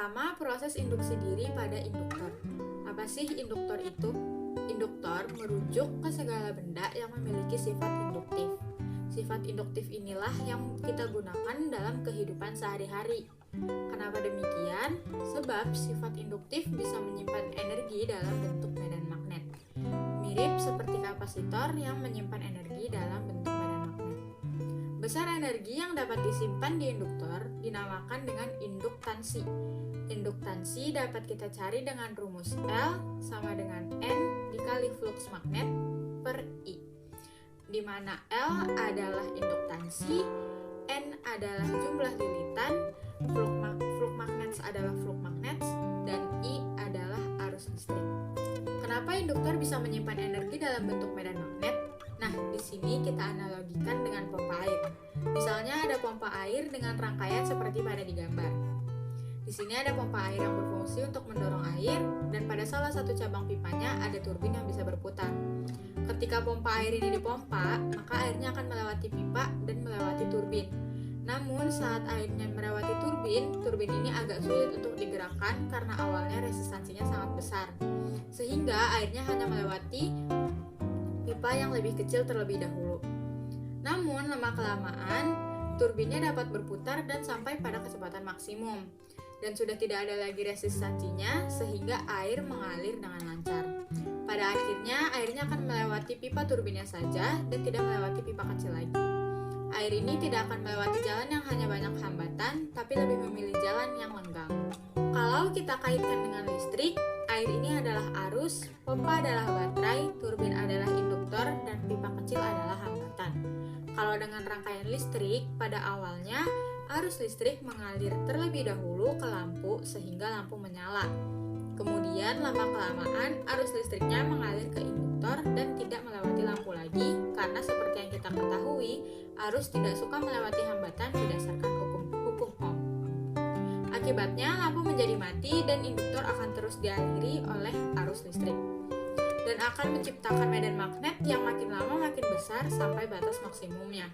pertama, proses induksi diri pada induktor. Apa sih induktor itu? Induktor merujuk ke segala benda yang memiliki sifat induktif. Sifat induktif inilah yang kita gunakan dalam kehidupan sehari-hari. Kenapa demikian? Sebab sifat induktif bisa menyimpan energi dalam bentuk medan magnet. Mirip seperti kapasitor yang menyimpan energi dalam bentuk medan magnet. Besar energi yang dapat disimpan di induktor dinamakan dengan induktansi. Induktansi dapat kita cari dengan rumus L sama dengan N dikali flux magnet per I, di mana L adalah induktansi, N adalah jumlah lilitan, flux magnets adalah flux magnets, dan I adalah arus listrik. Kenapa induktor bisa menyimpan energi dalam bentuk medan magnet? Nah, di sini kita analogikan dengan pompa air. Misalnya ada pompa air dengan rangkaian seperti pada di gambar. Di sini ada pompa air yang berfungsi untuk mendorong air, dan pada salah satu cabang pipanya ada turbin yang bisa berputar. Ketika pompa air ini dipompa, maka airnya akan melewati pipa dan melewati turbin. Namun saat airnya melewati turbin ini agak sulit untuk digerakkan karena awalnya resistansinya sangat besar. Sehingga airnya hanya melewati pipa yang lebih kecil terlebih dahulu. Namun lama-kelamaan, turbinnya dapat berputar dan sampai pada kecepatan maksimum. Dan sudah tidak ada lagi resistansinya sehingga air mengalir dengan lancar. Pada akhirnya airnya akan melewati pipa turbinnya saja dan tidak melewati pipa kecil lagi. Air ini tidak akan melewati jalan yang hanya banyak hambatan, tapi lebih memilih jalan yang lenggang. Kalau kita kaitkan dengan listrik, air ini adalah arus, pompa adalah baterai, turbin adalah induktor, dan pipa kecil adalah hambatan. Kalau dengan rangkaian listrik, pada awalnya arus listrik mengalir terlebih dahulu ke lampu sehingga lampu menyala. Kemudian lama-kelamaan arus listriknya mengalir ke induktor dan tidak melewati lampu lagi karena seperti yang kita ketahui, arus tidak suka melewati hambatan berdasarkan hukum Ohm. Akibatnya lampu menjadi mati dan induktor akan terus dialiri oleh arus listrik dan akan menciptakan medan magnet yang makin lama makin besar sampai batas maksimumnya.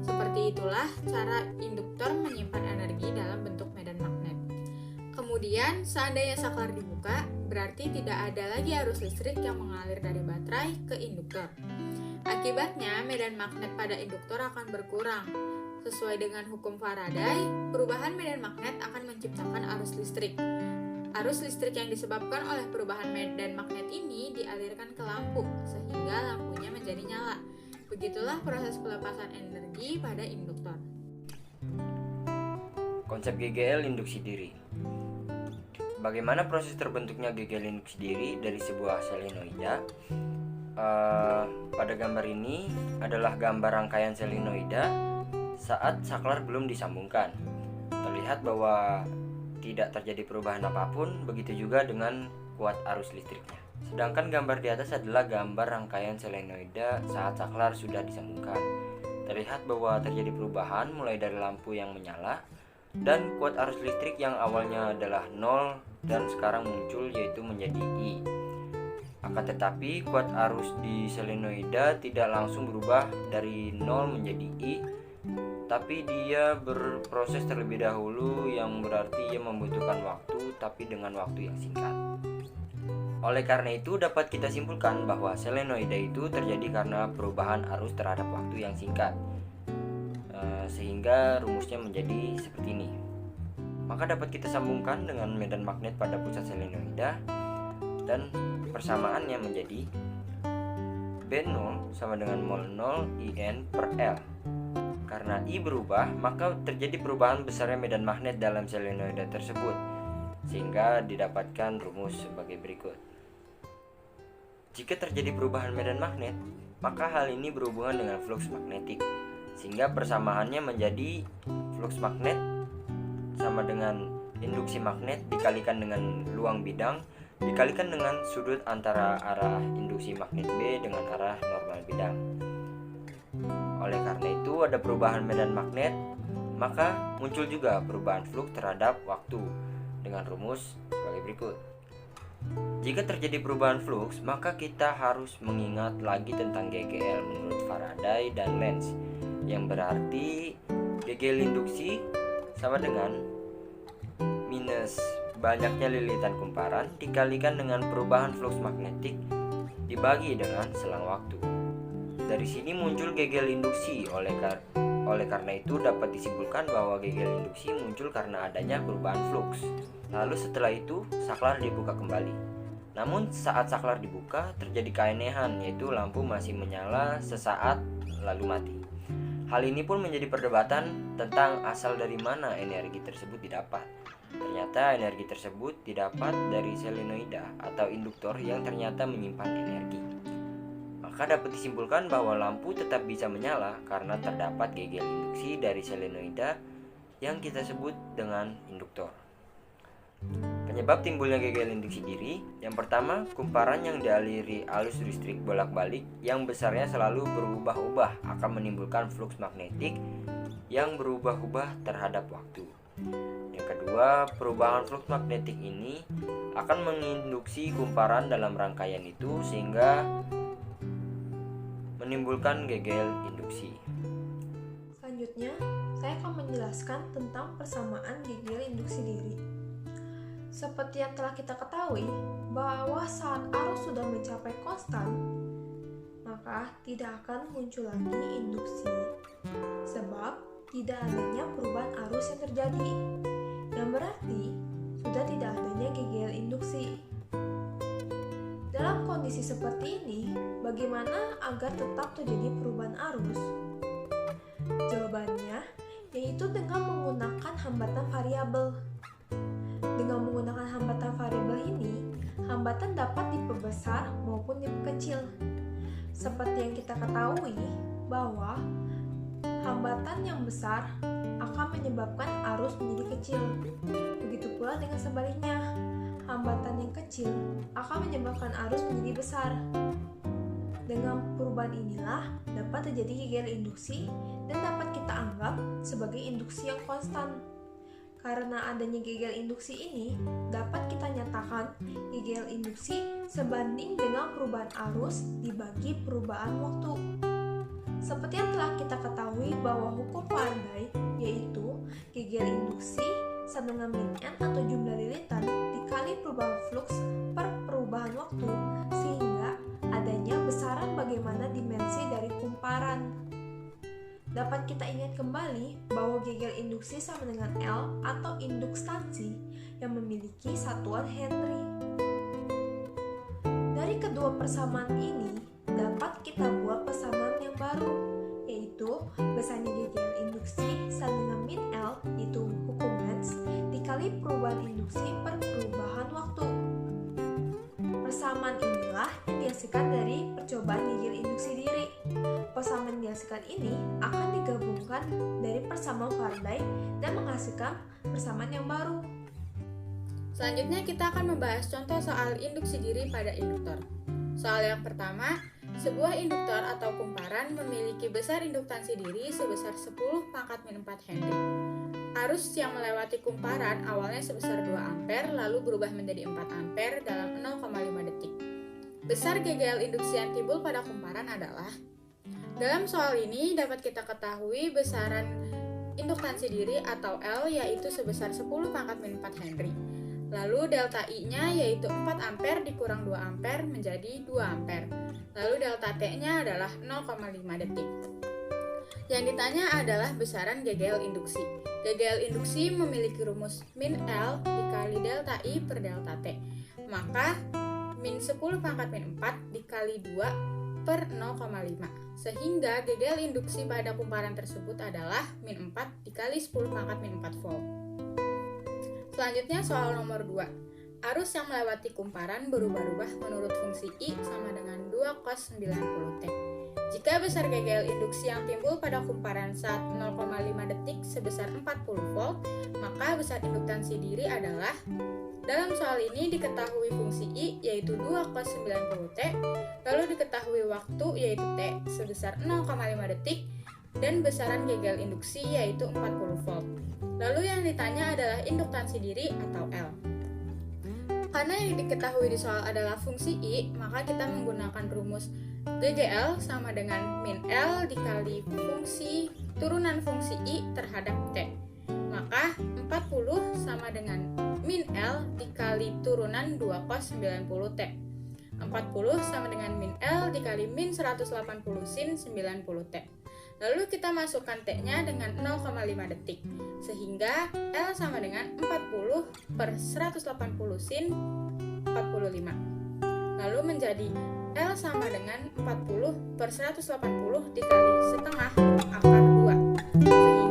Seperti itulah cara induktor menyimpan energi dalam bentuk medan magnet. Kemudian, seandainya saklar dibuka, berarti tidak ada lagi arus listrik yang mengalir dari baterai ke induktor. Akibatnya, medan magnet pada induktor akan berkurang. Sesuai dengan hukum Faraday, perubahan medan magnet akan menciptakan arus listrik. Arus listrik yang disebabkan oleh perubahan medan magnet ini dialirkan ke lampu, sehingga lampunya menjadi nyala. Begitulah proses pelepasan energi pada induktor. Konsep GGL induksi diri. Bagaimana proses terbentuknya GGL induksi diri dari sebuah selenoida? Pada gambar ini adalah gambar rangkaian selenoida saat saklar belum disambungkan. Terlihat bahwa tidak terjadi perubahan apapun, begitu juga dengan kuat arus listriknya. Sedangkan gambar di atas adalah gambar rangkaian selenoida saat saklar sudah disambungkan. Terlihat bahwa terjadi perubahan mulai dari lampu yang menyala dan kuat arus listrik yang awalnya adalah 0 dan sekarang muncul yaitu menjadi I. Akan tetapi kuat arus di selenoida tidak langsung berubah dari 0 menjadi I, tapi dia berproses terlebih dahulu yang berarti ia membutuhkan waktu tapi dengan waktu yang singkat. Oleh karena itu dapat kita simpulkan bahwa selenoida itu terjadi karena perubahan arus terhadap waktu yang singkat, sehingga rumusnya menjadi seperti ini. Maka dapat kita sambungkan dengan medan magnet pada pusat selenoida dan persamaannya menjadi B0 sama dengan mol 0 IN per L. Karena I berubah, maka terjadi perubahan besarnya medan magnet dalam selenoida tersebut, sehingga didapatkan rumus sebagai berikut. Jika terjadi perubahan medan magnet, maka hal ini berhubungan dengan flux magnetik, sehingga persamaannya menjadi flux magnet sama dengan induksi magnet dikalikan dengan luang bidang dikalikan dengan sudut antara arah induksi magnet B dengan arah normal bidang. Oleh karena itu ada perubahan medan magnet, maka muncul juga perubahan flux terhadap waktu dengan rumus sebagai berikut. Jika terjadi perubahan flux, maka kita harus mengingat lagi tentang GGL menurut Faraday dan Lenz, yang berarti GGL induksi sama dengan minus banyaknya lilitan kumparan dikalikan dengan perubahan flux magnetik dibagi dengan selang waktu. Dari sini muncul gegel induksi. Oleh karena itu dapat disimpulkan bahwa gegel induksi muncul karena adanya perubahan flux. Lalu setelah itu saklar dibuka kembali. Namun saat saklar dibuka terjadi keanehan, yaitu lampu masih menyala sesaat lalu mati. Hal ini pun menjadi perdebatan tentang asal dari mana energi tersebut didapat. Ternyata energi tersebut didapat dari selenoida atau induktor yang ternyata menyimpan energi. Maka dapat disimpulkan bahwa lampu tetap bisa menyala karena terdapat gegel induksi dari selenoida yang kita sebut dengan induktor. Penyebab timbulnya gegel induksi diri, yang pertama, kumparan yang dialiri arus listrik bolak-balik yang besarnya selalu berubah-ubah akan menimbulkan flux magnetik yang berubah-ubah terhadap waktu. Yang kedua, perubahan flux magnetik ini akan menginduksi kumparan dalam rangkaian itu sehingga menimbulkan gegel induksi. Selanjutnya, saya akan menjelaskan tentang persamaan gegel induksi diri. Seperti yang telah kita ketahui, bahwa saat arus sudah mencapai konstan, maka tidak akan muncul lagi induksi, sebab tidak adanya perubahan arus yang terjadi, yang berarti sudah tidak adanya gegel induksi. Dalam kondisi seperti ini, bagaimana agar tetap terjadi perubahan arus? Jawabannya yaitu dengan menggunakan hambatan variabel. Dengan menggunakan hambatan variabel ini, hambatan dapat diperbesar maupun diperkecil. Seperti yang kita ketahui bahwa hambatan yang besar akan menyebabkan arus menjadi kecil. Begitu pula dengan sebaliknya, hambatan yang kecil akan menyebabkan arus menjadi besar. Dengan perubahan inilah dapat terjadi gegel induksi dan dapat kita anggap sebagai induksi yang konstan. Karena adanya gegel induksi ini, dapat kita nyatakan gegel induksi sebanding dengan perubahan arus dibagi perubahan waktu. Seperti yang telah kita ketahui bahwa hukum Faraday yaitu gegel induksi sama dengan min N atau jumlah lilitan dikali perubahan flux per perubahan waktu, sehingga adanya besaran bagaimana dimensi dari kumparan. Dapat kita ingat kembali bahwa gegel induksi sama dengan L atau indukstansi yang memiliki satuan Henry. Dari kedua persamaan ini dapat kita buat persamaan yang baru, yaitu besarnya gegel induksi sama dengan min L, yaitu hukum Lenz, dikali perubahan induksi per perubahan waktu. Persamaan inilah yang dihasilkan dari percobaan gegel induksi diri. Persamaan yang dihasilkan ini akan digabungkan dari persamaan Faraday dan menghasilkan persamaan yang baru. Selanjutnya kita akan membahas contoh soal induksi diri pada induktor. Soal yang pertama, sebuah induktor atau kumparan memiliki besar induktansi diri sebesar 10 pangkat min 4 Henry. Arus yang melewati kumparan awalnya sebesar 2 ampere lalu berubah menjadi 4 ampere dalam 0,5 detik. Besar gegel induksi yang timbul pada kumparan adalah, dalam soal ini dapat kita ketahui besaran induktansi diri atau L yaitu sebesar 10 pangkat min 4 Henry. Lalu delta I-nya yaitu 4 ampere dikurang 2 ampere menjadi 2 ampere. Lalu delta T-nya adalah 0,5 detik. Yang ditanya adalah besaran gegel induksi. Gegel induksi memiliki rumus min L dikali delta I per delta T. Maka min 10 pangkat min 4 dikali 2 per 0,5. Sehingga gegel induksi pada kumparan tersebut adalah min 4 dikali 10 pangkat min 4 volt. Selanjutnya soal nomor 2. Arus yang melewati kumparan berubah-ubah menurut fungsi I sama dengan 2 cos 90T. Jika besar gegel induksi yang timbul pada kumparan saat 0,5 detik sebesar 40 volt, maka besar induktansi diri adalah, dalam soal ini diketahui fungsi I yaitu 2 cos 90T, lalu diketahui waktu yaitu T sebesar 0,5 detik, dan besaran gegel induksi yaitu 40 volt. Lalu yang ditanya adalah induktansi diri atau L. Karena yang diketahui di soal adalah fungsi I, maka kita menggunakan rumus GGL sama dengan min L dikali fungsi turunan fungsi I terhadap T. Maka 40 sama dengan min L dikali turunan 2 cos 90 T. 40 sama dengan min L dikali min 180 sin 90 T. Lalu kita masukkan T-nya dengan 0,5 detik, sehingga L sama dengan 40 per 180 sin 45. Lalu menjadi L sama dengan 40 per 180 dikali setengah akar 2.